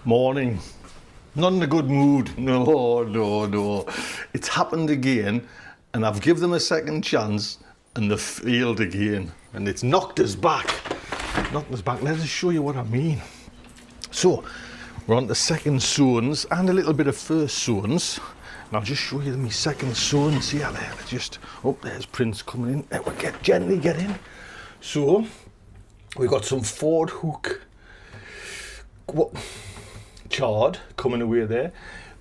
Morning. Not in a good mood. No. It's happened again, and I've given them a second chance, and they've failed again. And it's knocked us back. Let us show you what I mean. So, we're on to second zones and a little bit of first zones. And I'll just show you my second zone. See how there, there's Prince coming in. There we gently get in. So, we've got some Ford hook chard coming away there.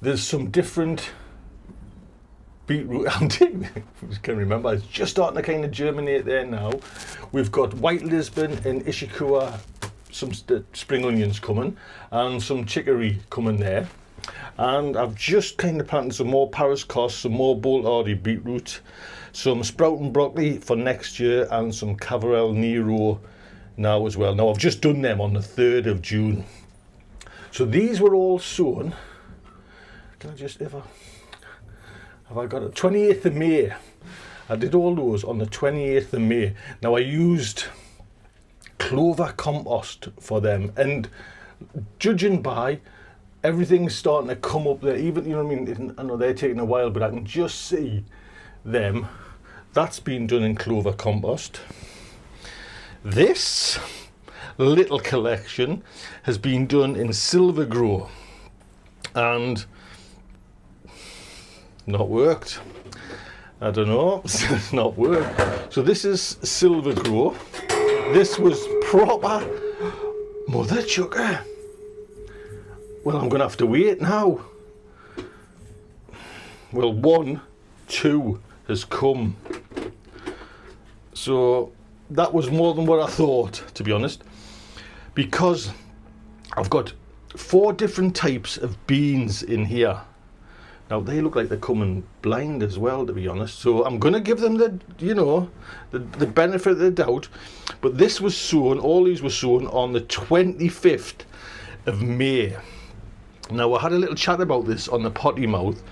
There's some different beetroot. I can't remember. It's just starting to kind of germinate there now. We've got white Lisbon and Ishikawa, some spring onions coming, and some chicory coming there. And I've just kind of planted some more Paris Cos, some more Bolt-Hardy beetroot, some sprouting broccoli for next year, and some Cavarel Nero now as well. Now I've just done them on the 3rd of June. So these were all sown. Can I just have I got it? 28th of May. I did all those on the 28th of May. Now I used clover compost for them, and judging by everything's starting to come up there, even, you know what I mean, I know they're taking a while, but I can just see them. That's been done in clover compost. This little collection has been done in Silver Grow, and not worked. I don't know, it's not worked. So this is Silver Grow. This was proper mother chucker. Well, I'm gonna have to wait now. Well, 2 has come. So that was more than what I thought, to be honest, because I've got 4 different types of beans in here. Now they look like they're coming blind as well, to be honest. So I'm going to give them the benefit of the doubt. But this was sown, all these were sown on the 25th of May. Now I had a little chat about this on the potty mouth,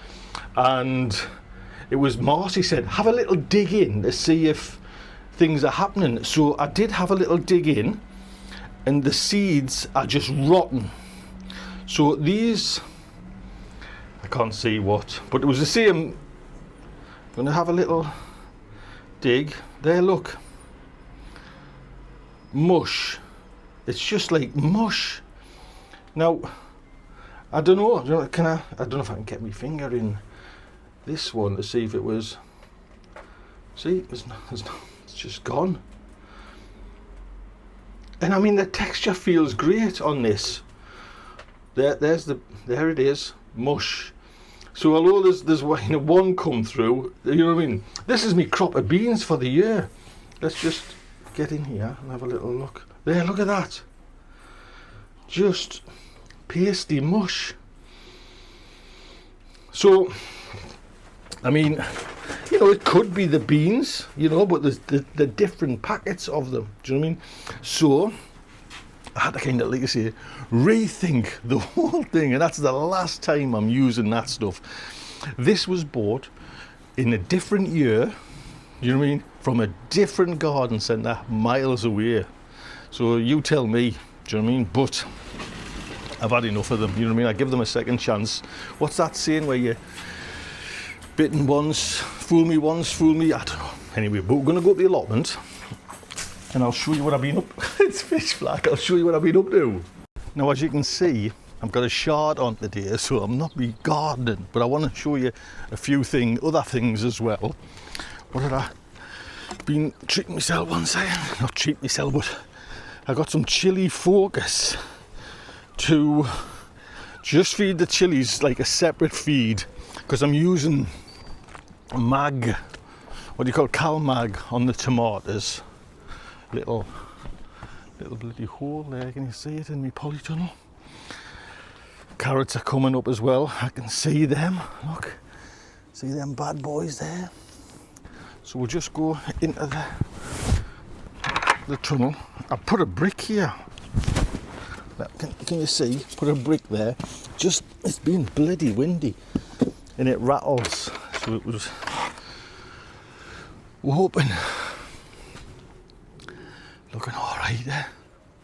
and it was Marcy said, have a little dig in to see if things are happening. So I did have a little dig in, and the seeds are just rotten. So these, I can't see what, but it was the same. I'm going to have a little dig. There, look. Mush. It's just like mush. Now, I don't know. I don't know if I can get my finger in this one to see if it was. See, it's just gone. And I mean, the texture feels great on this. There it is, mush. So although there's one come through, you know what I mean? This is me crop of beans for the year. Let's just get in here and have a little look. There, look at that. Just pasty mush. So, I mean, it could be the beans, but there's the different packets of them. Do you know what I mean? So I had to kind of, like I say, rethink the whole thing, and that's the last time I'm using that stuff. This was bought in a different year, you know what I mean, from a different garden centre miles away. So you tell me, do you know what I mean? But I've had enough of them, you know what I mean? I give them a second chance. What's that saying where you bitten once, fool me once, fool me, I don't know. Anyway, but we're going to go to the allotment, and I'll show you what I've been up. It's fish flack. I'll show you what I've been up to. Now, as you can see, I've got a shard on today, so I'm not be gardening, but I want to show you a few other things as well. What had I been treating myself one second? Not treat myself, but I got some chili focus to just feed the chilies like a separate feed, because I'm using mag, what do you call Cal Mag on the tomatoes. Little bloody hole there, can you see it in my polytunnel? Carrots are coming up as well, I can see them, look, see them bad boys there. So we'll just go into the tunnel. I put a brick here, can you see, put a brick there, just, it's been bloody windy and it rattles, so it was, we're hoping, looking all right there.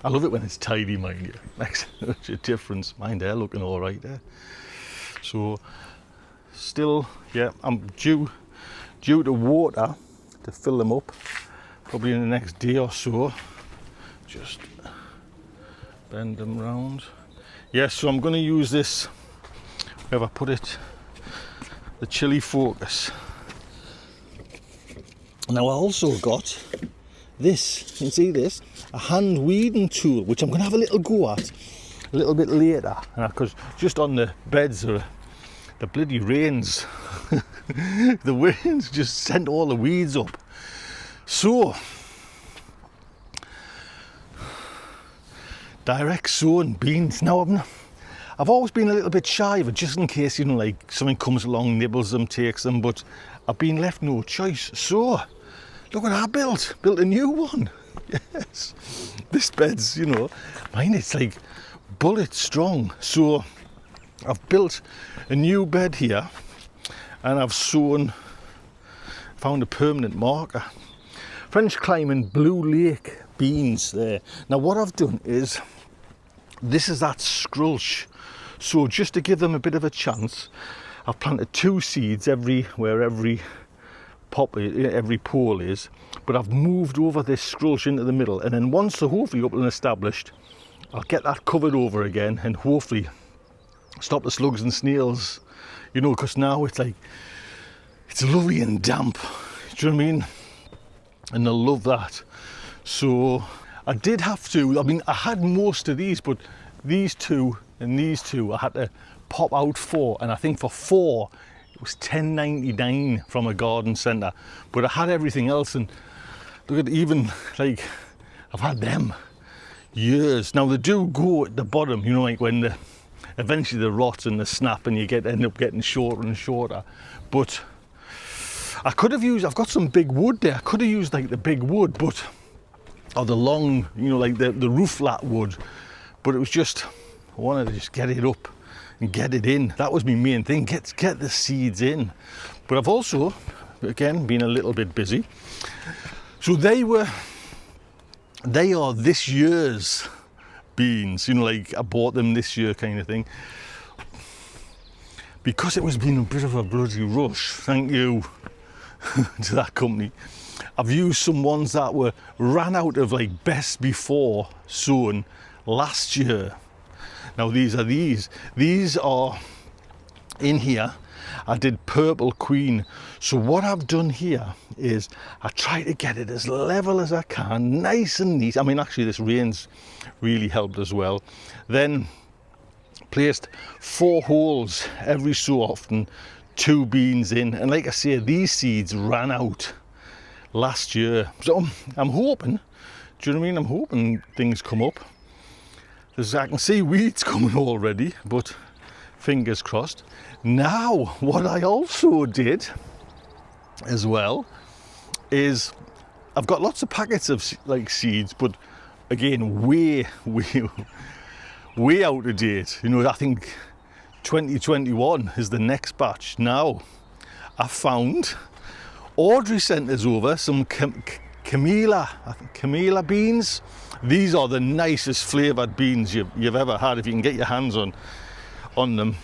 I love it when it's tidy, mind you. Makes such a difference. Mind they're looking all right there. So still, yeah, I'm due to water to fill them up probably in the next day or so. Just bend them round. Yes, so I'm going to use this, where have I put it, the Chili Focus. Now I also got this, you can see this, a hand weeding tool, which I'm going to have a little go at a little bit later, because just on the beds are the bloody rains. The winds just sent all the weeds up. So direct sown beans. Now I've always been a little bit shy of it, just in case, you know, like something comes along, nibbles them, takes them, but I've been left no choice. So look what I built a new one. Yes, this bed's, you know, mine, it's like bullet strong. So I've built a new bed here, and I've found a permanent marker. French climbing Blue Lake beans there. Now what I've done is, this is that squelch. So just to give them a bit of a chance, I've planted 2 seeds where every pole is, but I've moved over this squelch into the middle, and then once they're hopefully up and established, I'll get that covered over again and hopefully stop the slugs and snails, you know, because now it's like, it's lovely and damp, do you know what I mean? And they'll love that. So I did have to, I mean, I had most of these, but these 2 and these 2 I had to pop out for, and I think for 4 it was $10.99 from a garden centre, but I had everything else. And look at, even like, I've had them years. Now they do go at the bottom, you know, like when eventually the rot and the snap, and you end up getting shorter and shorter. But I could have used, I've got some big wood there, I could have used like the big wood, but, or the long, you know, like the roof lat wood, but it was just, I wanted to just get it up and get it in. That was my main thing, get the seeds in. But I've also, again, been a little bit busy. So they are this year's beans, you know, like I bought them this year kind of thing. Because it was been a bit of a bloody rush, thank you to that company, I've used some ones that ran out of like best before sown last year. Now these are in here. I did Purple Queen. So what I've done here is I try to get it as level as I can, nice and neat. I mean, actually this rain's really helped as well. Then placed 4 holes every so often, 2 beans in, and like I say, these seeds ran out last year. So I'm hoping, do you know what I mean? I'm hoping things come up. I can see weeds coming already, but fingers crossed. Now, what I also did as well is I've got lots of packets of like seeds, but again, way out of date. You know, I think 2021 is the next batch. Now, I found Audrey sent us over some Camila beans. These are the nicest flavoured beans you've ever had, if you can get your hands on them.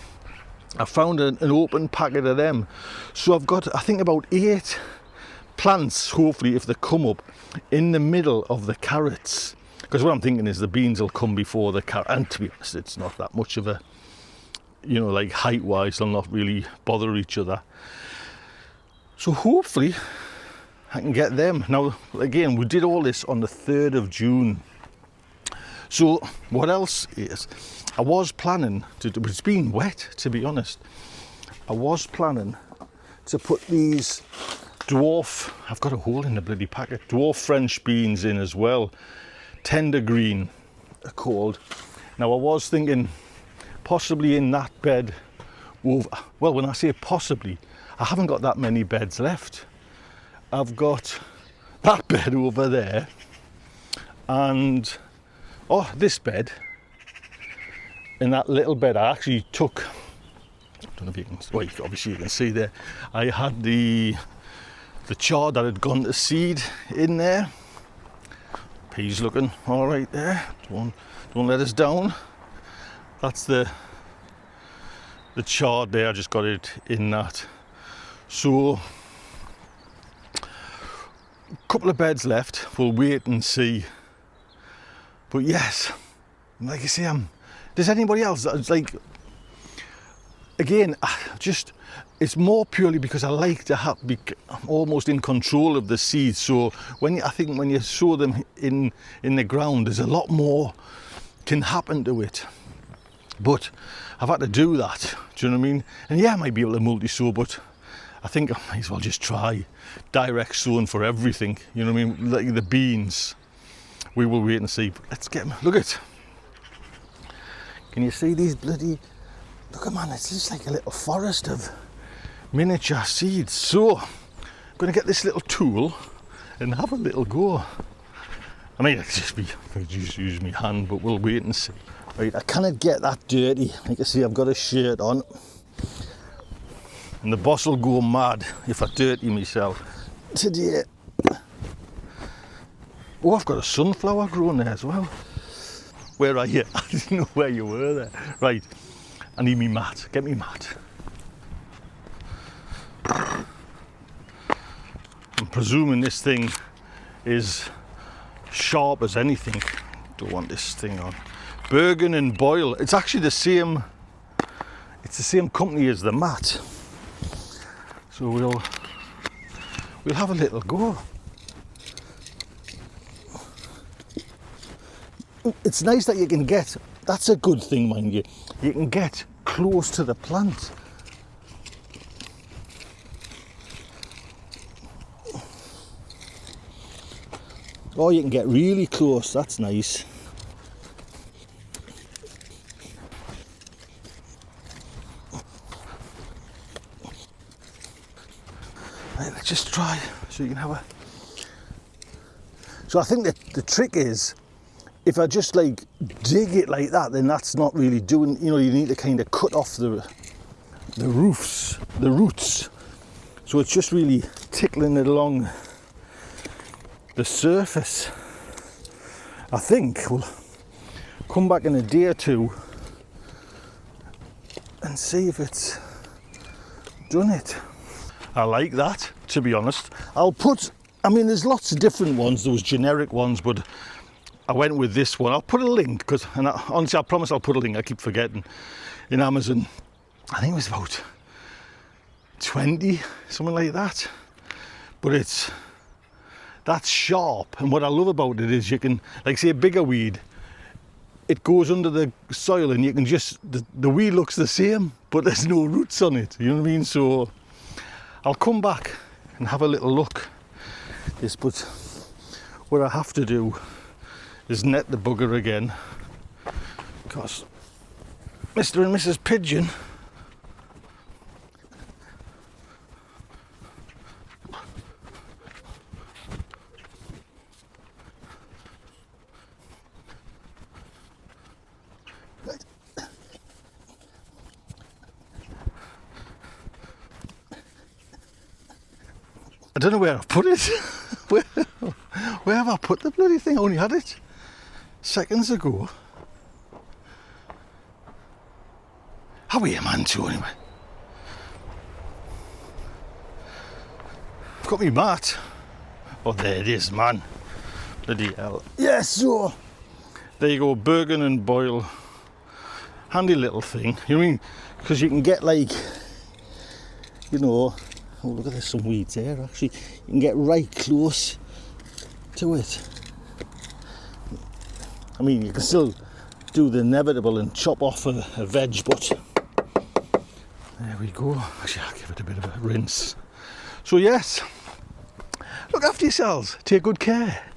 I found an open packet of them. So I've got, I think, about 8 plants, hopefully, if they come up, in the middle of the carrots. Because what I'm thinking is the beans will come before the carrot. And to be honest, it's not that much of a, you know, like height-wise, they'll not really bother each other. So hopefully I can get them. Now, again, we did all this on the 3rd of June. So what else is, I was planning to do, but it's been wet, to be honest. I was planning to put these dwarf, I've got a hole in the bloody packet, dwarf French beans in as well. Tender green, they're called. Now I was thinking possibly in that bed over, well, when I say possibly, I haven't got that many beds left. I've got that bed over there, and this bed. In that little bed, I actually took, I don't know if you can, well, obviously you can see there, I had the chard that had gone to seed in there. He's looking all right there. Don't let us down. That's the chart there. I just got it in that. So a couple of beds left. We'll wait and see. But yes, like I say, does anybody else? It's like, again, it's more purely because I like to be almost in control of the seeds. So I think when you sow them in the ground, there's a lot more can happen to it. But I've had to do that. Do you know what I mean? And yeah, I might be able to multi-sow, but I think I might as well just try direct sowing for everything. You know what I mean? Like the beans, we will wait and see. Let's get them. Look at. Can you see these bloody? Look at, man, it's just like a little forest of miniature seeds. So I'm going to get this little tool and have a little go. I mean, I could just use my hand, but we'll wait and see. Right, I cannot get that dirty. Like I see, I've got a shirt on, and the boss will go mad if I dirty myself today. Oh, I've got a sunflower growing there as well. Where are you? I didn't know where you were there. Right, I need me mat. Get me mat. I'm presuming this thing is sharp as anything. Don't want this thing on. Bergen and Boyle. It's actually the same. It's the same company as the mat. So we'll have a little go. It's nice that you can get. That's a good thing, mind you. You can get close to the plant. Oh, you can get really close. That's nice. Right, let's just try so you can have a. So I think that the trick is, if I just like dig it like that, then that's not really doing. You know, you need to kind of cut off the roots. So it's just really tickling it along the surface. I think we'll come back in a day or two and see if it's done it. I like that, to be honest. I mean, there's lots of different ones. There was generic ones, but I went with this one. I'll put a link, honestly, I promise I'll put a link. I keep forgetting. In Amazon, I think it was about 20, something like that. But that's sharp. And what I love about it is you can, like say a bigger weed, it goes under the soil and you can just, the weed looks the same, but there's no roots on it. You know what I mean? So I'll come back and have a little look. But what I have to do is net the bugger again, because Mr. and Mrs. Pigeon I don't know where I've put it. where have I put the bloody thing? I only had it seconds ago. How are you, man, too, anyway? I've got me mat. Oh, there it is, man. Bloody hell. Yes, so there you go, Bergen and Boyle. Handy little thing. You know what I mean? Because you can get like, you know, oh, look at there's some weeds there, actually. You can get right close to it. I mean, you can still do the inevitable and chop off a veg, but there we go. Actually, I'll give it a bit of a rinse. So yes, look after yourselves. Take good care.